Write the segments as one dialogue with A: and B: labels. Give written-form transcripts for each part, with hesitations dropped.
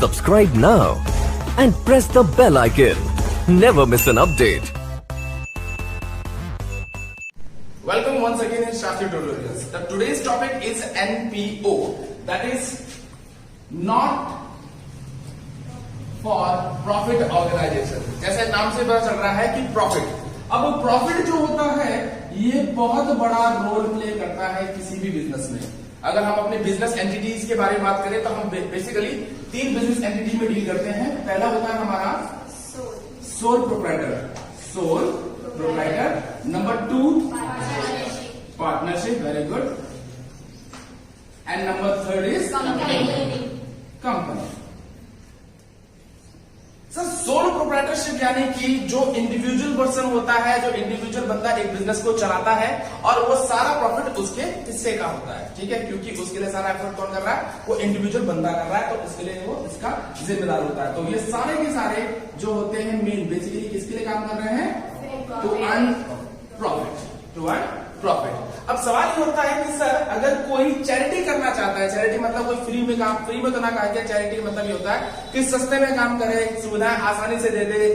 A: Subscribe now and press the bell icon. Never miss an update.
B: Welcome once again in Shastri Tutorials. The today's topic is NPO, that is not for profit organization. जैसे नाम से पता चल रहा है कि profit, अब profit जो होता है ये बहुत बड़ा रोल प्ले करता है किसी भी बिजनेस में। अगर हम अपने बिजनेस एंटिटीज के बारे में बात करें तो हम बेसिकली 3 बिजनेस एंटिटी में डील करते हैं। पहला होता है हमारा sole proprietor, number 2 partnership, very good, and number 3 is company. Sir sole proprietorship यानी कि जो इंडिविजुअल पर्सन होता है, जो इंडिविजुअल बंदा एक बिजनेस को चलाता है और वो सारा प्रॉफिट उसके हिस्से का होता है, ठीक है, क्योंकि उसके लिए सारा एफर्ट कौन कर रहा है, वो इंडिविजुअल बंदा कर रहा है, तो उसके लिए वो इसका जिम्मेदार होता है। तो ये सारे के सारे जो होते हैं मेन बेसिकली किसके लिए काम कर रहे हैं, टू अर्न प्रॉफिट। अब सवाल ये होता है कि सर अगर कोई चैरिटी करना चाहता है, चैरिटी मतलब कोई फ्री में तो ना कहा गया, चैरिटी मतलब ये होता है कि सस्ते में काम करे, सुविधाएं आसानी से दे दे,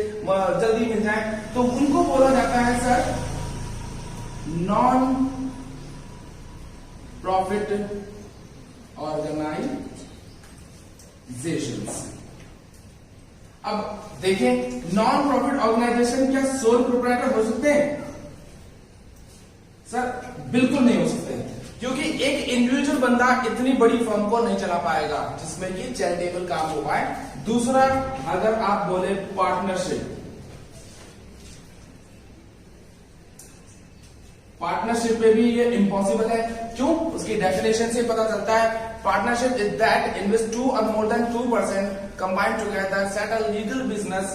B: जल्दी मिल जाए, तो उनको बोला जाता है सर नॉन प्रॉफिट ऑर्गेनाइजेशंस। अब देखें, नॉन प्रॉफिट ऑर्गेनाइजेशन क्या सोल प्रोप्राइटर हो सकते हैं? सर बिल्कुल नहीं हो सकते, क्योंकि एक इंडिविजुअल बंदा इतनी बड़ी फर्म को नहीं चला पाएगा जिसमें कि चैरिटेबल काम हो पाए। दूसरा, अगर आप बोले पार्टनरशिप पे भी ये इम्पॉसिबल है। क्यों? उसकी डेफिनेशन से पता चलता है, partnership is that in which 2 or more than 2% combine together set a legal business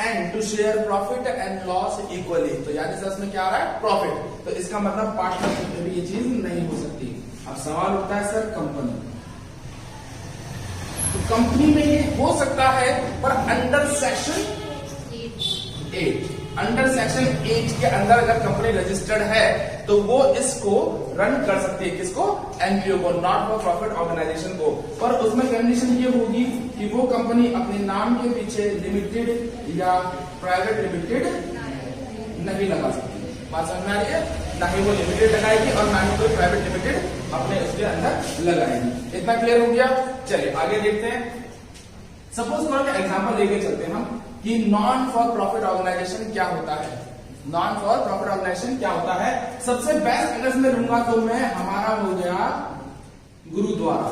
B: and to share profit and loss equally। तो यानी सर इसमें क्या आ रहा है, प्रॉफिट, तो इसका मतलब पार्टनरशिप में भी ये चीज नहीं हो सकती। अब सवाल उठता है सर कंपनी, तो कंपनी में ये हो सकता है पर अंडर सेक्शन 8 के अंदर अगर कंपनी रजिस्टर्ड है तो वो इसको रन कर सकती है, किसको, एनपीओ को, नॉट फॉर प्रॉफिट ऑर्गेनाइजेशन को। पर उसमें कंडीशन ये होगी कि वो कंपनी अपने नाम के पीछे लिमिटेड या प्राइवेट लिमिटेड नहीं लगा सकती। बात समझ में आ रही है? ना ही वो लिमिटेड लगाएगी और ना ही कोई प्राइवेट लिमिटेड अपने उसके अंदर लगाएगी। इतना क्लियर हो गया? चलिए आगे देखते हैं। सपोज करो कि एग्जाम्पल लेके चलते हैं हम कि नॉन फॉर प्रॉफिट ऑर्गेनाइजेशन क्या होता है। नॉन फॉर प्रॉफिट ऑर्गेनाइजेशन क्या होता है? सबसे बेस्ट अगर मैं लूंगा तो मैं हमारा हो गया गुरुद्वारा।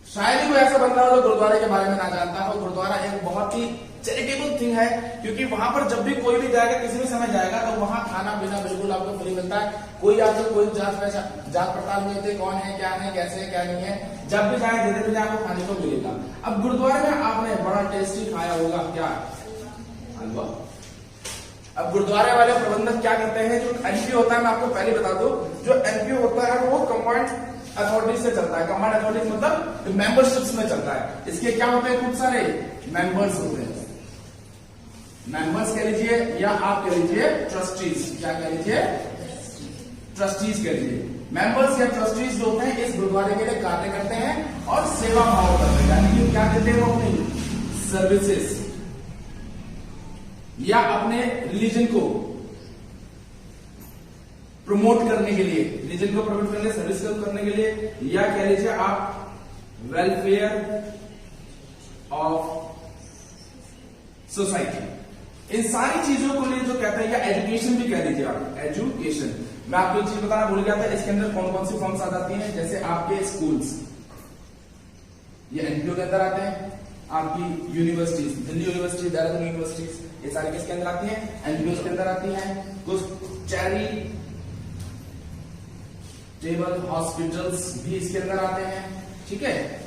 B: शायद ही कोई ऐसा बंदा हो जो गुरुद्वारे के बारे में ना जानता हो। गुरुद्वारा एक बहुत ही चैरिटेबल थिंग है, क्योंकि वहां पर जब भी कोई भी जाएगा, किसी भी समय जाएगा, तो वहां खाना पीना बिल्कुल आपको फ्री मिलता है। कोई आपको कोई जात पड़ताल नहीं होती, कौन है, क्या है, कैसे है, क्या नहीं है, जब भी जाए धीरे धीरे आपको खाने को मिलेगा। अब गुरुद्वारे में आपने बड़ा टेस्टी खाया होगा, क्या, हलवा। अब गुरुद्वारे वाले प्रबंधक क्या करते हैं, जो एनपीओ होता है, मैं आपको पहले बता दूं, जो एनपीओ होता है वो कंबाइंड अथॉरिटी से चलता है। कंबाइंड अथॉरिटी मतलब मेंबरशिप्स में चलता है। इसके क्या होते हैं, खूब सारे मेंबर्स होते हैं। मेंबर्स कह लीजिए या आप कह लीजिए ट्रस्टीज। क्या कह लीजिए, ट्रस्टीज कह लीजिए। मेंबर्स या ट्रस्टीज जो होते हैं इस गुरुद्वारे के लिए कार्य करते हैं और सेवा भाव करते हैं, यानी कि क्या देते हैं, वो अपनी सर्विसेज या अपने रिलीजन को प्रमोट करने के लिए, रिलीजन को प्रमोट करने, सर्विस करने के लिए, या कह लीजिए आप वेलफेयर ऑफ सोसाइटी। इन सारी चीजों को लिए जो कहते हैं, या एजुकेशन भी कह लीजिए आप, एजुकेशन। मैं आपको एक चीज बताना भूल गया था, इसके अंदर कौन कौन सी फॉर्म्स आ जाती हैं, जैसे आपके स्कूल्स, ये एनपीओ के अंदर आते हैं। आपकी universities, Delhi university, Dehradun universities, ये सारी किसके अंदर आती हैं, एनपीओ के अंदर आती हैं। कुछ चैरिटेबल हॉस्पिटल्स भी इसके अंदर आते हैं, ठीक है।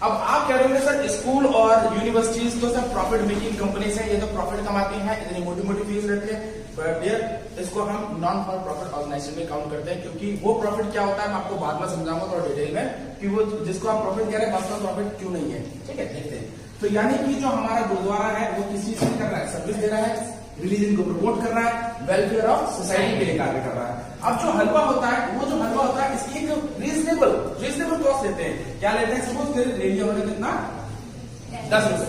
B: अब आप कह रहे होंगे सर स्कूल और यूनिवर्सिटीज तो सब प्रॉफिट मेकिंग कंपनीज हैं, ये तो प्रॉफिट कमाती हैं, इतनी मोटी मोटी फीस रहती है, बट डियर इसको हम नॉन फॉर प्रॉफिट ऑर्गेनाइजेशन में काउंट करते हैं, क्योंकि वो प्रॉफिट क्या होता है मैं आपको बाद में समझाऊंगा थोड़ा डिटेल में, कि वो जिसको आप प्रॉफिट कह रहे हैं वास्तव में प्रॉफिट क्यों नहीं है, ठीक है। देखते हैं, तो यानी कि जो हमारा गुरुद्वारा है वो किसी से कर रहा है, सर्विस दे रहा है, रिलीजन को प्रमोट कर रहा है, वेलफेयर ऑफ सोसाइटी के लिए कार्य कर रहा है। अब जो हलवा होता है, वो जो हलवा होता है इसकी एक रीजनेबल कॉस्ट लेते हैं। क्या लेते हैं? सपोज तेरे ले लिया मैंने कितना, 10 रुपए।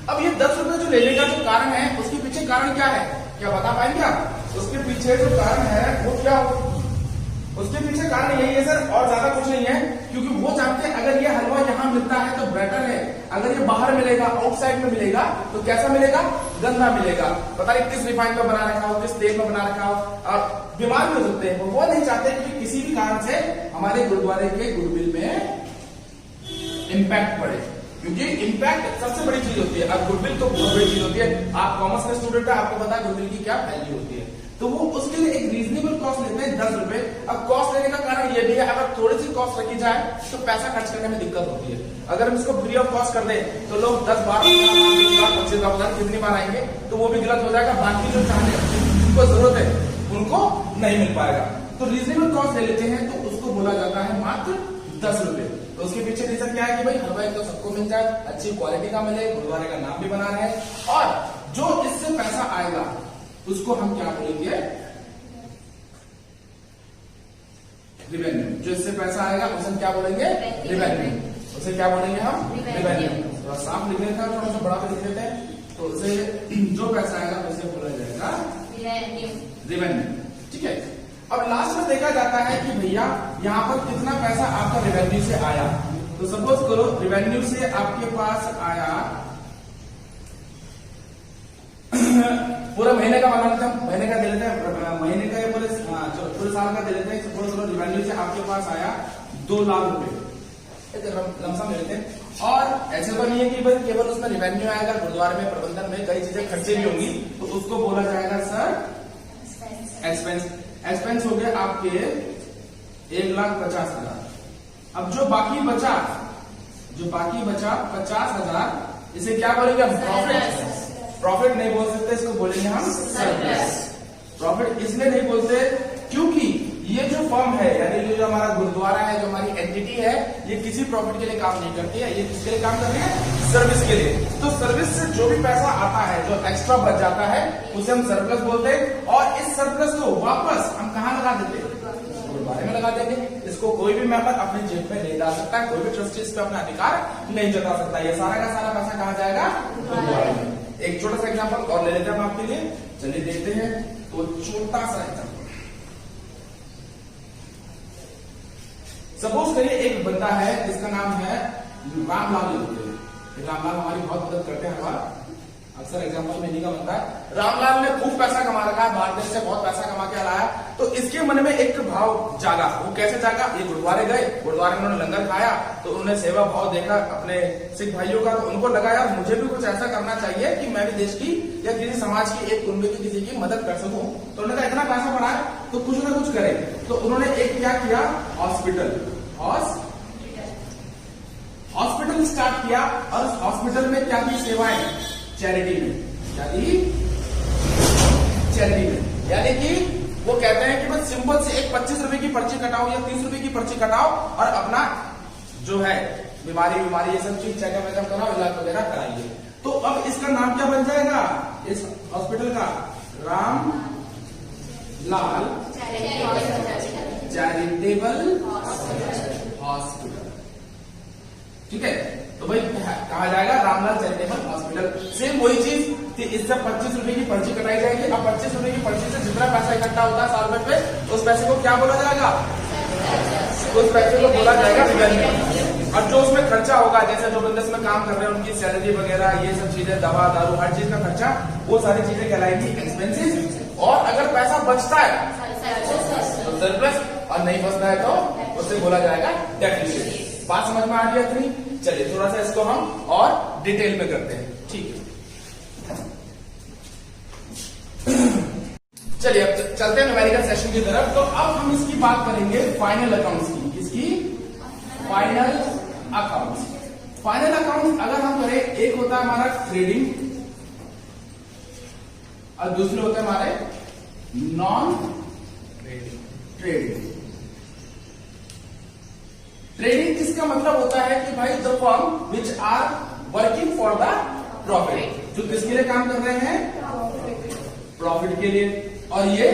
B: अब ये 10 रुपए जो लेने का जो कारण है, उसके पीछे कारण क्या है, क्या बता पाएंगे आप? उसके पीछे जो कारण है वो क्या हो? उसके पीछे कारण यही है सर, और ज्यादा कुछ नहीं है, क्योंकि वो जानते हैं अगर ये हलवा यहाँ मिलता है तो बेटर है, अगर ये बाहर मिलेगा, आउटसाइड में मिलेगा तो कैसा मिलेगा? गंदा मिलेगा। पता नहीं किस रिफाइन में बना रखा हो, किस तेल में बना रखा हो, और बीमार भी हो सकते हैं। वो नहीं चाहते कि किसी भी कारण से हमारे गुरुद्वारे के गुडविल में इम्पैक्ट पड़े, क्योंकि इम्पैक्ट सबसे बड़ी चीज होती है। अब गुडविल तो बहुत बड़ी चीज होती है। आप कॉमर्स के स्टूडेंट है, आपको पता है गुडविल की क्या वैल्यू होती है। तो वो उसके लिए एक रीजनेबल कॉस्ट लेते हैं, 10 रुपए। अब कॉस्ट लेने का कारण ये भी है, अगर थोड़ी सी कॉस्ट रखी जाए तो पैसा खर्च करने में दिक्कत होती है। अगर हम इसको फ्री ऑफ कॉस्ट कर दें तो लोग 10 बार 25 बार कितनी बार आएंगे, तो वो भी गलत हो जाएगा। बाकी जो चाहने जिनको जरूरत है उनको नहीं मिल पाएगा। तो रीजनेबल कॉस्ट ले लेते हैं, तो उसको बोला जाता है मात्र 10 रुपए। तो उसके पीछे रीजन क्या है कि भाई हलवा तो सबको मिल जाए, अच्छी क्वालिटी का मिले, गुरुद्वारे का नाम भी बना रहे हैं, और जो इससे पैसा आएगा उसको हम क्या बोलेंगे? रिवेन्यू। जो इससे पैसा आएगा उसे हम क्या बोलेंगे? रिवेन्यू। उसे क्या बोलेंगे हम? रिवेन्यू। थोड़ा साफ लिख लेते हैं, थोड़ा सा बड़ा लिख लेते हैं, तो उसे जो पैसा आएगा उसे बोला जाएगा रिवेन्यू। ठीक है। अब लास्ट में देखा जाता है कि भैया यहाँ पर कितना पैसा आपका रिवेन्यू से आया। तो सपोज करो रिवेन्यू से आपके पास आया पूरा महीने का बना लेते हैं, महीने का दे लेते हैं, महीने का या पूरे साल का दे लेते हैं। सपोज करो रिवेन्यू से आपके पास आया 2 लाख रुपए, लमसम ले लेते हैं। और ऐसे तो नहीं है कि बस केवल उसमें रिवेन्यू आएगा, गुरुद्वारे में प्रबंधन में कई चीजें खर्चे भी होंगी, तो उसको बोला जाएगा सर एक्सपेंस। एक्सपेंस हो गए आपके 1,50,000। अब जो बाकी बचा 50,000, इसे क्या बोलेंगे हम? प्रॉफिट। प्रॉफिट नहीं बोल सकते, इसको बोलेंगे हम सरप्लस। प्रॉफिट इसलिए नहीं बोलते क्योंकि ये जो फर्म है, यानी जो हमारा गुरुद्वारा है, जो हमारी एंटिटी है, ये किसी प्रॉफिट के लिए काम नहीं करती है। ये किसके लिए काम करती है? सर्विस के लिए। तो सर्विस से जो भी पैसा आता है, जो एक्स्ट्रा बच जाता है, उसे हम सरप्लस बोलते हैं। और इस सरप्लस को वापस हम कहाँ लगा देते हैं? गुरुद्वारे में लगा देंगे। इसको कोई भी मेंबर अपने जेब में नहीं डाल सकता है, कोई भी ट्रस्टी इस पर अपना अधिकार नहीं जता सकता। ये सारा का सारा पैसा कहाँ जाएगा? गुरुद्वारे में। एक छोटा सा एग्जांपल और ले लेते हैं हम आपके लिए, चलिए देखते हैं। तो छोटा सा एग्जांपल, सपोज करिए एक बंदा है जिसका नाम है रामलाल। रामलाल हमारी बहुत मदद करते हैं, हमारा अक्सर एग्जांपल में इन्हीं का बनता है। रामलाल ने खूब पैसा कमा रखा है, बाहर देश से बहुत पैसा कमा के लाया, तो इसके मन में एक भाव जागा। वो कैसे जागा? ये गुरुद्वारे गए, गुरुद्वारे में उन्होंने लंगर खाया, तो उन्होंने सेवा भाव देखा अपने सिख भाइयों का, तो उनको लगा यार मुझे भी कुछ ऐसा करना चाहिए कि मैं भी देश की या किसी समाज की, एक कुंबे की किसी की मदद कर सकूं। तो उन्होंने कहा इतना पैसा बढ़ा है तो कुछ ना कुछ करे। तो उन्होंने एक क्या किया? हॉस्पिटल स्टार्ट किया। और हॉस्पिटल में क्या की सेवाएं? चैरिटी में। क्या दी? चैरिटी में। यानी कि वो कहते हैं कि बस सिंपल से एक 25 रुपए की पर्ची कटाओ या 30 रुपए की पर्ची कटाओ और अपना जो है बीमारी ये सब चीज चेकअप वेकअप कराओ, इलाज वगैरह कराइए। तो अब इसका नाम क्या बन जाएगा इस हॉस्पिटल का? Ramlal charitable hospital. ठीक है, तो भाई कहा जाएगा रामलाल चैरिटेबल हॉस्पिटल। सेम वही चीज कि इससे 25 रुपए की पर्ची कटाई जाएगी। अब 25 रुपए की पर्ची से जितना पैसा इकट्ठा होता है साल भर पे, उस पैसे को क्या बोला जाएगा? उस पैसे को बोला जाएगा रिवेन्यू। और जो उसमें खर्चा होगा, जैसे जो बंदे इसमें काम कर रहे हैं उनकी सैलरी वगैरह, ये सब चीजें, दवा दारू, हर चीज का खर्चा, वो सारी चीजें कहलाएंगी एक्सपेंसेस। और अगर पैसा बचता है तो सरप्लस, और नहीं बचता है तो उसे बोला जाएगा डेफिसिट। बात समझ में आ गया इतनी? चलिए थोड़ा सा इसको हम और डिटेल में करते हैं। ठीक है, चलिए अब चलते हैं न्यूमेरिकल सेशन की तरफ। तो अब हम इसकी बात करेंगे फाइनल अकाउंट्स की। किसकी? Final accounts. फाइनल अकाउंट्स अगर हम करें, एक होता है हमारा ट्रेडिंग और दूसरे होते हैं हमारे नॉन ट्रेडिंग। ट्रेडिंग किसका मतलब होता है कि भाई the firm which are working for the profit, जो किसके लिए काम कर रहे हैं? प्रॉफिट के लिए, और ये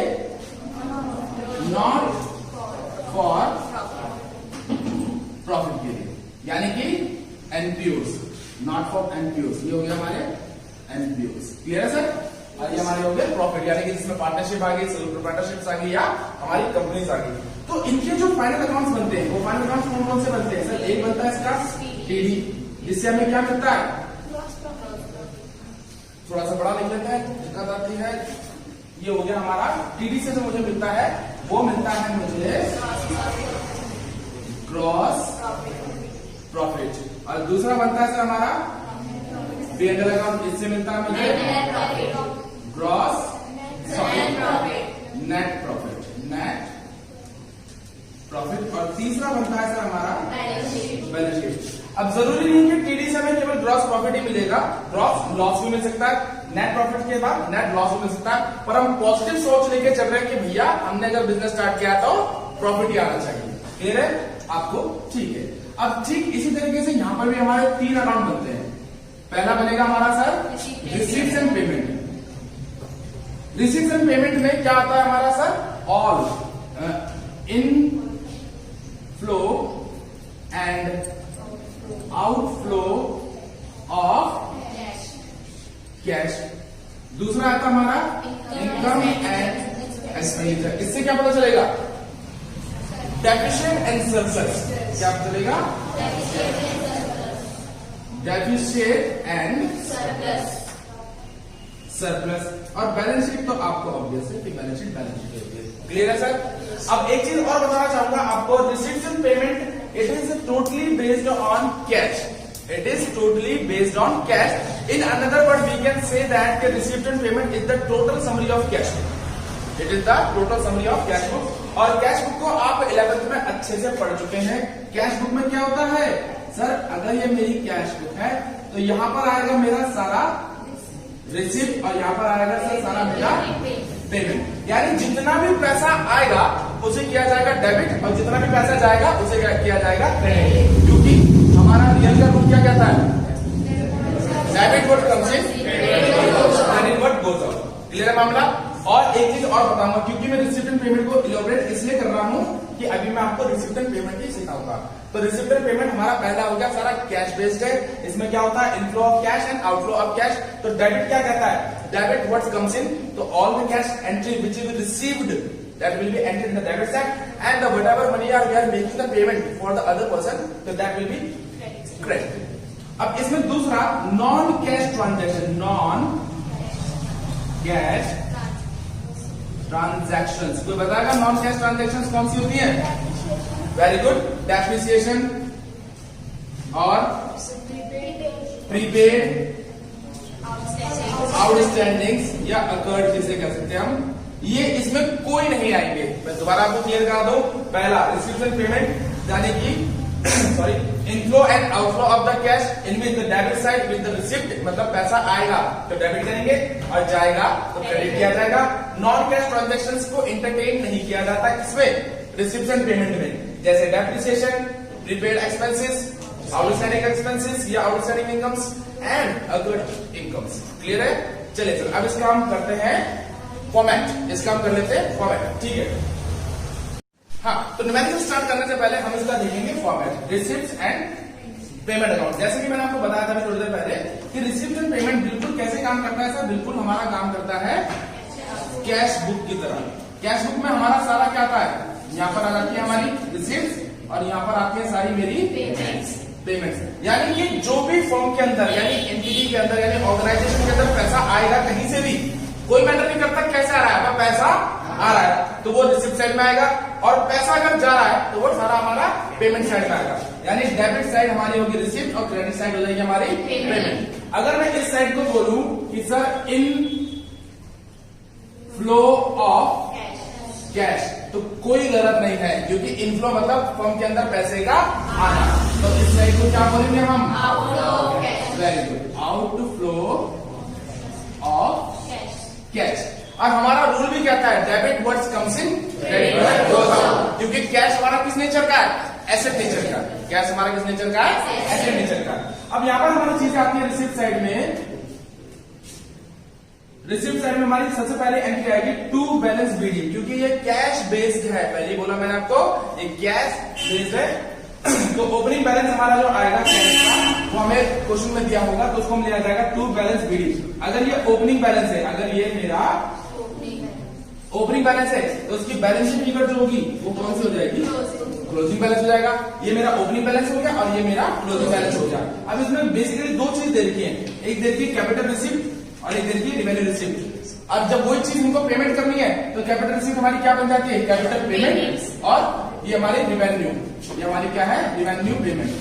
B: नॉट फॉर प्रॉफिट के लिए, यानी कि एनपीओस, नॉट फॉर एनपीओस। ये हो गया हमारे एनपीओस। क्लियर है सर? और ये हमारे हो गए प्रॉफिट, यानी कि जिसमें पार्टनरशिप आ गई, सेल्फ प्रोप्राइटरशिप आ गई, या हमारी कंपनीज आ गई। तो इनके जो फाइनल अकाउंट्स बनते हैं, वो फाइनल अकाउंट्स कौन कौन से बनते हैं सर? एक बनता है इसका टीडी, जिससे हमें क्या मिलता है? थोड़ा सा बड़ा लिख लेते हैं, दिक्कत आती है। ये हो गया हमारा टीडी से जो मुझे मिलता है, वो मिलता है मुझे ग्रॉस प्रॉफिट। और दूसरा बनता है सर हमारा पी&एल अकाउंट, इससे मिलता है मुझे ग्रॉस नेट प्रॉफिट। और तीसरा बनता है सर हमारा बैलेंस शीट। अब जरूरी नहीं कि टीडी से हमें केवल ग्रॉस प्रॉफिट ही मिलेगा, ग्रॉस लॉस भी मिल सकता है, नेट प्रॉफिट के बाद नेट लॉस भी मिल सकता है। पर हम पॉजिटिव सोच लेके चल रहे हैं कि भैया हमने अगर बिजनेस स्टार्ट किया तो प्रॉफिट ही आना चाहिए। क्लियर है आपको? ठीक है। अब ठीक इसी तरीके से यहां पर भी हमारे 3 अकाउंट बनते हैं। पहला बनेगा हमारा sir receives and payment. Receives and payment में क्या आता है हमारा sir? All in flow and outflow of cash. दूसरा आता हमारा इनकम एंड एक्सपेंडिचर। इससे क्या पता चलेगा? Deficient and surplus. क्या पता चलेगा? Deficient and surplus. और बैलेंस शीट तो आपको ऑब्वियस है कि बैलेंस शीट होती है। क्लियर है सर? अब एक चीज और बताना चाहूंगा आपको, receives and payment it is totally based on cash. It is totally based on cash. In another word, we can say that the receipt and payment is the total summary of cash book. It is the total summary of cash book. और cash book को आप 11th में अच्छे से पढ़ चुके हैं। Cash book में क्या होता है सर? अगर ये मेरी कैश बुक है तो यहाँ पर आएगा मेरा सारा रिसीप्ट और यहाँ पर आएगा सर सारा मेरा पेमेंट। यानी जितना भी पैसा आएगा उसे किया जाएगा डेबिट और जितना भी पैसा जाएगा उसे किया जाएगा क्रेडिट। क्योंकि हमारा रियल का रूल क्या कहता है? Debit what comes in, credit what goes out. Clear है मामला? और एक चीज और बताऊंगा, क्योंकि मैं रिसिप्ट एंड पेमेंट को इलॉबरेट इसलिए कर रहा हूं कि अभी मैं आपको रिसिप्ट एंड पेमेंट ही सिखाऊंगा। तो रिसिप्ट एंड पेमेंट हमारा पहला हो गया सारा कैश बेस्ड है। इसमें क्या होता है? Inflow of cash and outflow of cash. तो डेबिट क्या कहता है? डेबिट व्हाट कम्स इन, तो all the cash entry which is received that will be entered in the debit side, and the whatever money we are making the payment for the other person, so that will be credit. अब इसमें दूसरा non cash transaction, non cash transactions. कोई बताएगा non cash transactions कौन सी होती है? Very good, depreciation और prepaid, outstandings या अकर्ड जिसे कह सकते हैं हम, ये इसमें कोई नहीं आएंगे। मैं दोबारा आपको क्लियर करा दूं। पहला रिसीव्स एंड पेमेंट, यानी कि sorry inflow and outflow of the cash, इनमें the debit side with the receipt, मतलब पैसा आएगा तो डेबिट करेंगे और जाएगा तो क्रेडिट किया जाएगा। नॉन कैश ट्रांजैक्शंस को एंटरटेन नहीं किया जाता किसमें? रिसीव्स एंड पेमेंट में, जैसे depreciation, prepaid expenses, outstanding expenses या outstanding incomes and other incomes. Clear है? चलिए सर अब इसका हम करते हैं फॉर्मेट। इसका हम कर लेते हैं फॉर्मेट, ठीक है? हाँ, तो न्यूमेरिकल स्टार्ट करने से पहले हम इसका देखेंगे format, receipt and payment account. जैसे कि मैंने आपको बताया था थोड़ी देर पहले कि रिसिप्ट एंड पेमेंट बिल्कुल कैसे काम करता है सर? बिल्कुल हमारा काम करता है कैश बुक की तरह। कैश बुक में हमारा सारा क्या आता है? यहाँ पर आ जाती है हमारी रिसिप्ट और यहाँ पर आती है सारी मेरी पेमेंट्स। यानी कि जो भी फर्म के अंदर यानी एंटिटी के अंदर यानी ऑर्गेनाइजेशन के अंदर पैसा आएगा कहीं से भी, कोई मैटर नहीं करता कैसे आ रहा है, पैसा आ रहा है तो वो रिसिप्ट साइड में आएगा, और पैसा अगर जा रहा है तो वो सारा हमारा पेमेंट साइड में आएगा। यानी डेबिट साइड हमारी होगी रिसिप्ट और क्रेडिट साइड हो जाएगी हमारी पेमेंट। अगर मैं इस साइड को बोलूं कि sir in flow of cash, तो कोई गलत नहीं है, क्योंकि इनफ्लो मतलब फर्म के अंदर पैसे का आना। तो इस साइड को क्या बोलेंगे हम? Very good, outflow of cash. और हमारा रूल भी कहता है debit what comes in, credit what goes out. क्योंकि कैश हमारा किस नेचर का है? एसेट नेचर का। कैश हमारा किस नेचर का है? एसेट नेचर का। अब यहाँ पर हमारी चीज आती है रिसिप्ट साइड में, रिसिप्ट साइड में हमारी सबसे पहले एंट्री आएगी टू बैलेंस बीडी, क्योंकि ये कैश बेस्ड है। पहले बोला मैंने आपको ये कैश बेस्ड है। तो ओपनिंग बैलेंस हमारा जो आएगा कैश का, वो हमें क्वेश्चन में दिया होगा, तो उसको हम लिया जाएगा टू बैलेंस बीडी। अगर ये ओपनिंग बैलेंस है, अगर ये मेरा ओपनिंग बैलेंस है, तो उसकी बैलेंस शीट फिगर जो होगी वो कौन सी हो जाएगी? क्लोजिंग बैलेंस हो जाएगा। ये मेरा ओपनिंग बैलेंस हो गया और ये मेरा क्लोजिंग बैलेंस हो गया। अब इसमें बेसिकली दो चीज दे रखी है, एक दे रखी है कैपिटल रिसिप्ट और एक दे रखी है रिवेन्यू रिसिप्ट। अब जब वही चीज हमको पेमेंट करनी है, तो कैपिटल रिसिप्ट हमारी क्या बन जाती है? कैपिटल पेमेंट, और ये हमारी रिवेन्यू, ये हमारी क्या है? Revenue payment.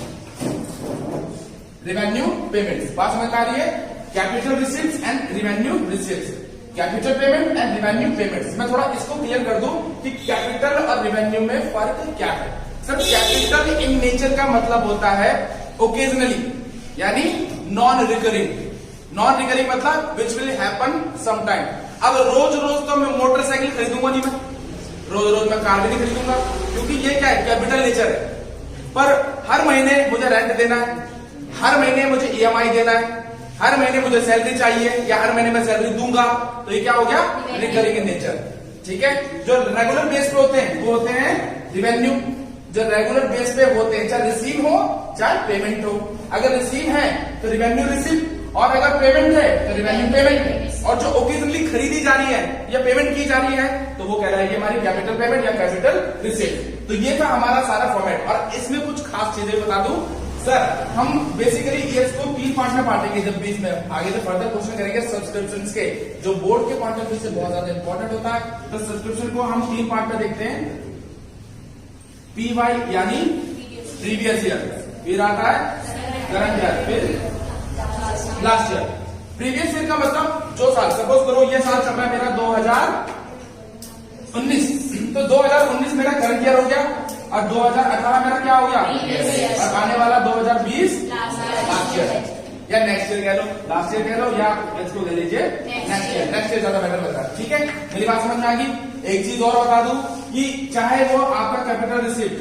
B: रिवेन्यू पेमेंट बात समझ आ रही है? Capital receipt and revenue receipt, capital payment and revenue payments. मैं थोड़ा इसको क्लियर कर दूं कि कैपिटल और रिवेन्यू में फर्क क्या है। सर कैपिटल इन नेचर का मतलब होता है ओकेजनली, यानी नॉन रिकरिंग। नॉन रिकरिंग मतलब which will happen some time. अब रोज रोज तो मैं मोटरसाइकिल खरीदूंगा नहीं, मैं रोज रोज मैं कार भी नहीं खरीदूंगा, क्योंकि ये क्या है? कैपिटल नेचर है। पर हर महीने मुझे रेंट देना है, हर महीने मुझे ईएमआई देना है, हर महीने मुझे सैलरी चाहिए या हर महीने मैं सैलरी दूंगा, तो ये क्या हो गया? Recurring in nature. ठीक है। जो रेगुलर बेस पे होते हैं वो होते हैं रिवेन्यू, जो रेगुलर बेस पे होते हैं, चाहे रिसीव हो चाहे पेमेंट हो। अगर रिसीव है तो रिवेन्यू रिसीव, और अगर पेमेंट है तो रिवेन्यू पेमेंट। और जो ओकेजनली खरीदी जा रही है या पेमेंट की जा रही है, तो वो कहलाएगी हमारी कैपिटल पेमेंट या कैपिटल रिसीव। तो ये था हमारा सारा फॉर्मेट। और इसमें कुछ खास चीजें बता दूं सर, हम बेसिकली ईयर्स को 3 पार्ट में बांटेंगे। जब बीच में आगे जो फर्दर क्वेश्चन करेंगे सब्सक्रिप्शन के, जो बोर्ड के पॉइंट ऑफ व्यू से बहुत ज्यादा इंपॉर्टेंट होता है, तो सब्सक्रिप्शन को हम 3 पार्ट में देखते हैं। पीवाई यानी प्रीवियस ईयर, फिर आता है करंट ईयर, फिर लास्ट ईयर। प्रीवियस ईयर का मतलब जो साल, सपोज करो ये साल चल रहा है मेरा 2019, तो 2019 मेरा करंट ईयर हो गया, और 2018 मेरा क्या हो गया? और आने वाला 2020 लास्ट ईयर या नेक्स्ट ईयर कह लो, लास्ट ईयर कह लो, या इसको ले लीजिए नेक्स्ट ईयर। नेक्स्ट ईयर ज्यादा बेटर लग रहा है। ठीक है, मेरी बात समझ में आ गई? एक चीज और बता दूं कि चाहे वो आपका कैपिटल रिसिप्ट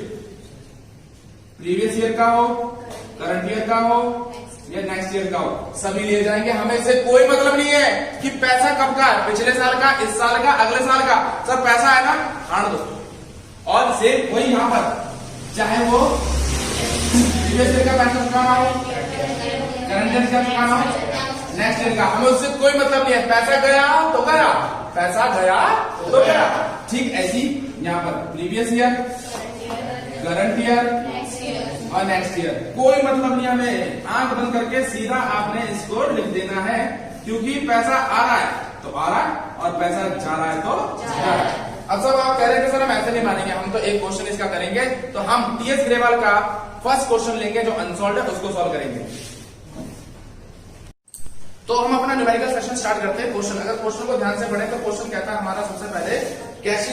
B: प्रीवियस ईयर का हो, करंट ईयर का हो या नेक्स्ट ईयर का हो, सभी लिए जाएंगे। हमें इससे कोई मतलब नहीं है कि पैसा कब का है, पिछले साल का, इस साल का, अगले साल का। सर पैसा है ना, काट दो। और सेम वही यहां पर, चाहे वो प्रीवियस ईयर का पैसा चुकाना हो, करंट ईयर का चुकाना हो, नेक्स्ट ईयर का, हमें उससे कोई मतलब नहीं है। पैसा गया तो गया, पैसा गया तो गया। ठीक ऐसी यहाँ पर प्रीवियस ईयर, करंट ईयर और नेक्स्ट ईयर, कोई मतलब नहीं हमें। आंख बंद करके सीधा आपने इसको लिख देना है, क्योंकि पैसा आ रहा है तो आ रहा है और पैसा जा रहा है तो जा रहा है। अब सब आप कह रहे हैं कि सर हम ऐसे नहीं मानेंगे, हम तो एक क्वेश्चन इसका करेंगे। तो हम टीएस ग्रेवाल का फर्स्ट क्वेश्चन लेंगे जो अनसॉल्व है, उसको सॉल्व करेंगे। तो हम अपना न्यूमेरिकल सेशन स्टार्ट करते हैं। क्वेश्चन, अगर क्वेश्चन को ध्यान से पढ़ें तो क्वेश्चन कहता है हमारा सबसे पहले cash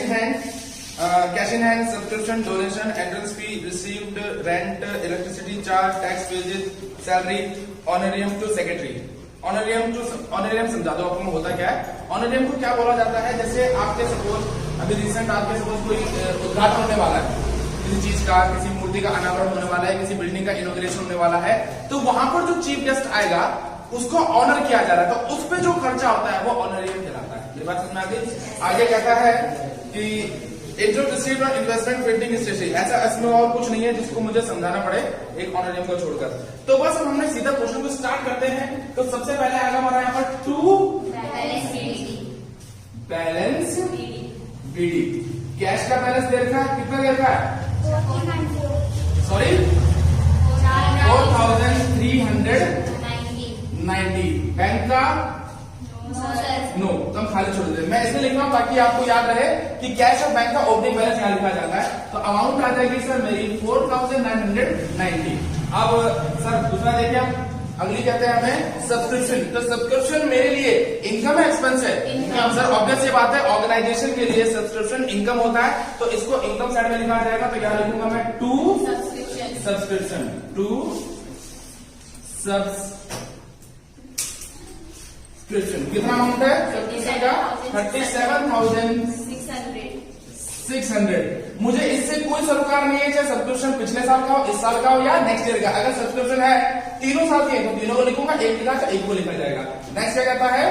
B: in hand subscription, donation, entrance fee, received, rent, electricity charge, tax, wages, salary, honorarium to secretary. Honorarium समझा दो आपको होता क्या है। ऑनरेरियम को क्या बोला जाता है? जैसे आपके सपोज अभी रिसेंट आपके सपोज कोई उद्घाटन होने वाला है, किसी चीज का, किसी मूर्ति का अनावरण होने वाला है, किसी बिल्डिंग का इनॉग्रेशन होने वाला है, तो वहां पर जो चीफ गेस्ट आएगा उसको ऑनर किया जा रहा है, तो उस पर जो खर्चा होता है वो ऑनरेरियम कहलाता है। मेरी बात समझ में आ गई? आगे कहता है कि interest received on investment painting stationery, ऐसा इसमें और कुछ नहीं है जिसको मुझे समझाना पड़े एक ऑनरेरियम को छोड़कर। तो बस अब हमने सीधा क्वेश्चन को स्टार्ट करते हैं। तो सबसे पहले आएगा हमारा यहाँ पर टू बैलेंस बीडी। कैश का बैलेंस दे रखा है, कितना दे रखा है? सॉरी 4390। बैंक का नो, तो हम खाली छोड़ देते। मैं इसलिए लिख रहा हूं ताकि आपको याद रहे कि कैश और बैंक का ओपनिंग बैलेंस यहाँ लिखा जाता है। तो अमाउंट आ जाएगी सर मेरी 4990। अब सर दूसरा देखिए, अगली कहते हैं हमें सब्सक्रिप्शन। तो सब्सक्रिप्शन मेरे लिए इनकम है, एक्सपेंस है? सर ऑब्वियस ये बात है, ऑर्गेनाइजेशन के लिए सब्सक्रिप्शन इनकम होता है, तो इसको इनकम साइड में लिखा जाएगा। तो यहाँ लिखूंगा मैं टू सब्सक्रिप्शन, टू सब्सक्रिप्शन। कितना अमाउंट है सब्सक्रिप्शन का? 37,600। मुझे इससे कोई सरोकार नहीं है चाहे सब्सक्रिप्शन पिछले साल का हो, इस साल का हो या नेक्स्ट ईयर का। अगर सब्सक्रिप्शन है 3 साल की है तो तीनों को लिखूंगा, एक लिखा तो एक को लिखा जाएगा। नेक्स्ट क्या कहता है?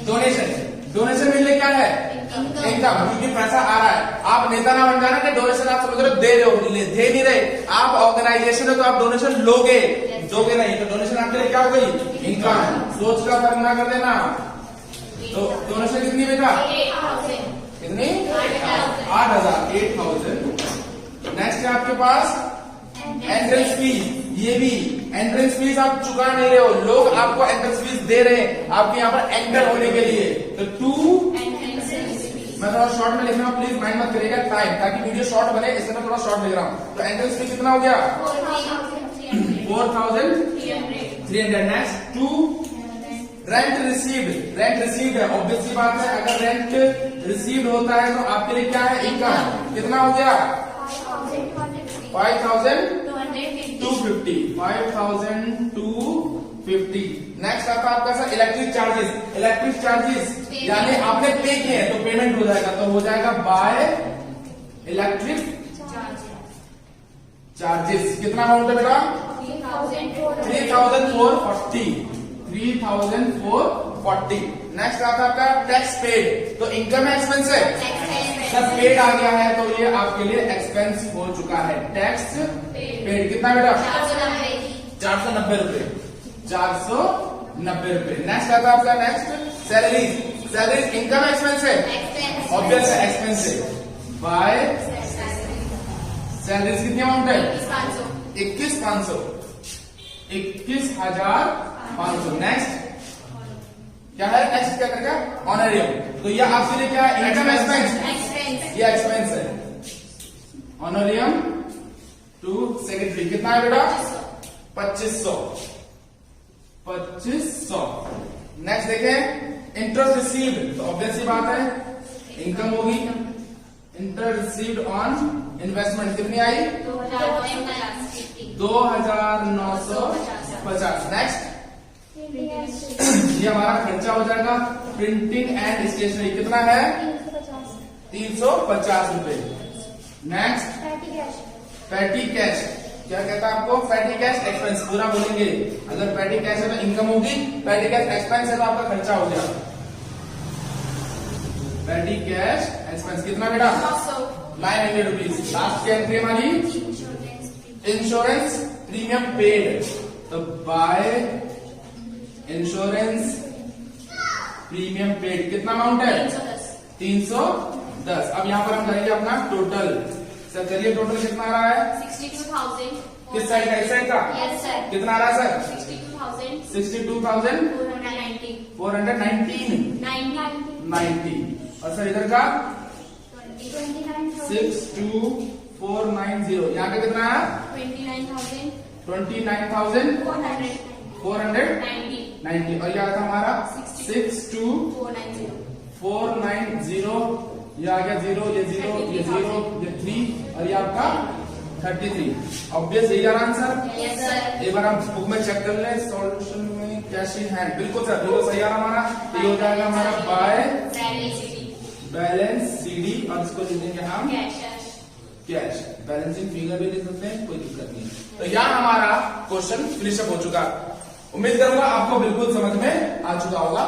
B: डोनेशन। डोनेशन मिलने क्या है? इनकम, क्योंकि पैसा आ रहा है। आप नेता ना बन जाना कि डोनेशन आप समझ रहे हो दे रहे हो, दे नहीं रहे। आप ऑर्गेनाइजेशन है तो आप डोनेशन लोगे, दोगे नहीं, तो डोनेशन आपके लिए क्या हो गई? इनकम। सोच का फर्क ना कर देना। तो डोनेशन कितनी बेटा? कितनी? 8,000, 8,000। नेक्स्ट है आपके पास एंट्रेंस फीस। ये भी एंट्रेंस फीस आप चुका नहीं रहे हो, लोग आपको एंट्रेंस फीस दे रहे हैं आपके यहाँ पर एंटर होने के लिए। तो 2, मैं थोड़ा शॉर्ट में लिख रहा हूँ, प्लीज माइंड मत करिएगा टाइम, ताकि वीडियो शॉर्ट बने, इसलिए मैं थोड़ा शॉर्ट लिख रहा हूँ। तो एंट्रेंस फीस कितना हो गया? 4,300। Next 2, rent received. Rent received है, ऑब्वियसली बात है, अगर रेंट रिसीव्ड होता है तो आपके लिए क्या है? इनकम। कितना हो गया? 5,250। 5,250। नेक्स्ट आता है आपका sir electric charges. Electric charges यानी आपने पे किए हैं तो पेमेंट हो जाएगा, तो हो जाएगा बाय इलेक्ट्रिक चार्जेस। कितना अमाउंट है बेटा? 3,440। 3,440। नेक्स्ट आता है आपका टैक्स पेड। तो इनकम एक्सपेंस है, सब पेड आ गया है तो ये आपके लिए एक्सपेंस हो चुका है। टैक्स पेड कितना बेटा? 490 रुपए। 490 रुपए। नेक्स्ट आता है आपका next salaries. Salaries income expense है, ऑब्वियस है एक्सपेंस है। बाय सैलरीज कितनी अमाउंट है? 21,500। 21,500। नेक्स्ट क्या है? नेक्स्ट क्या करेगा? ऑनरियम। तो यह आपके लिए क्या है? इनकम एक्सपेंस, ये एक्सपेंस है। ऑनरियम टू सेक्रेटरी कितना है बेटा? 2,500। 2,500। नेक्स्ट देखें इंटरेस्ट रिसीव्ड, तो ऑब्वियसली बात है इनकम होगी। इंटरेस्ट रिसीव्ड ऑन इन्वेस्टमेंट कितनी आई? 2,950। नेक्स्ट ये हमारा खर्चा हो जाएगा। प्रिंटिंग एंड स्टेशनरी कितना है? 350 रुपए। Next petty cash. क्या कहता है आपको? पैटी कैश एक्सपेंस पूरा बोलेंगे। अगर पैटी कैश है तो इनकम होगी, पैटी कैश एक्सपेंस है तो आपका खर्चा हो गया। पैटी कैश एक्सपेंस कितना बेटा? 900 रुपीज। लास्ट की एंट्री हमारी इंश्योरेंस प्रीमियम पेड। तो बाय इंश्योरेंस प्रीमियम पेड कितना अमाउंट है? 310। अब यहाँ पर हम करेंगे अपना टोटल। सर करिए टोटल कितना आ रहा है?
C: 62,000।
B: किस साइड का? इस साइड का?
C: Yes sir.
B: कितना आ रहा है सर?
C: 62,000।
B: 62,419। 90। और सर इधर का 62,490। यहाँ का कितना है? 29,490। और यह था हमारा 62,490। ये आ गया 0, ये 0, ये 0, ये 3 और ये आपका 33। ऑब्वियस यही आ रहा आंसर।
C: Yes sir.
B: एक बार हम बुक में चेक कर ले सॉल्यूशन में कैश इन हैंड। बिल्कुल सर, बिल्कुल सही आ रहा हमारा। तो ये हो जाएगा हमारा बाय बैलेंस सीडी और इसको लिख देंगे हम कैश। बैलेंसिंग फिगर भी लिख सकते हैं, कोई दिक्कत नहीं। तो यहाँ हमारा क्वेश्चन फिनिश अप हो चुका। उम्मीद करूंगा आपको बिल्कुल समझ में आ चुका होगा।